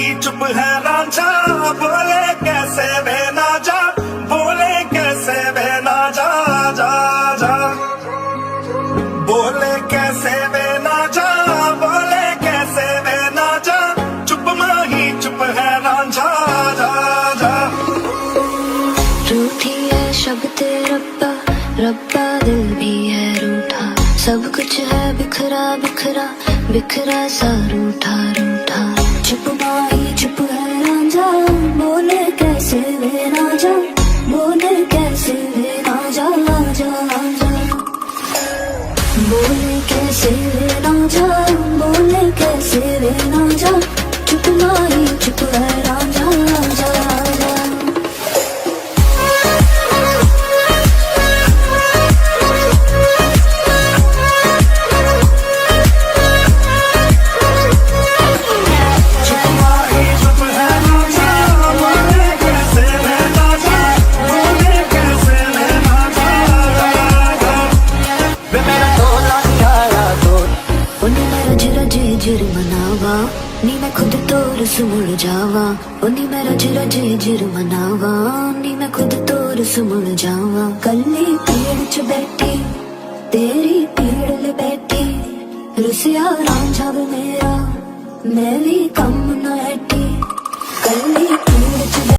ही चुप है रांझा, बोले कैसे वे ना जा, बोले कैसे वे ना जा, जा जा बोले कैसे वे ना जा, बोले कैसे वे ना जा, चुप माही चुप है रांझा, जा जा। रूठी है शब्द रब्बा, रब्बा दिल भी है रूठा, सब कुछ है बिखरा बिखरा बिखरा सा रूठा रूठा। चुप माही चुप है रांझा, बोले कैसे वे ना जा, बोले कैसे वे ना जा, जा जा बोले कैसे वे ना जा, बोले कैसे वे ना जा, चुप माही चुप है रांझा, जा जा। जिर मनावा नी मैं खुद तो रस मुड़ जावा, उन्नी मैं रज रज जिर मनावा नी मैं खुद तो रस मुड़ जावा। कल्ली पीड़ च बैठी तेरी पीड़ ले बैठी, रुसिया रांझा वे मेरा मैं भी कम न ऐठी। कल्ली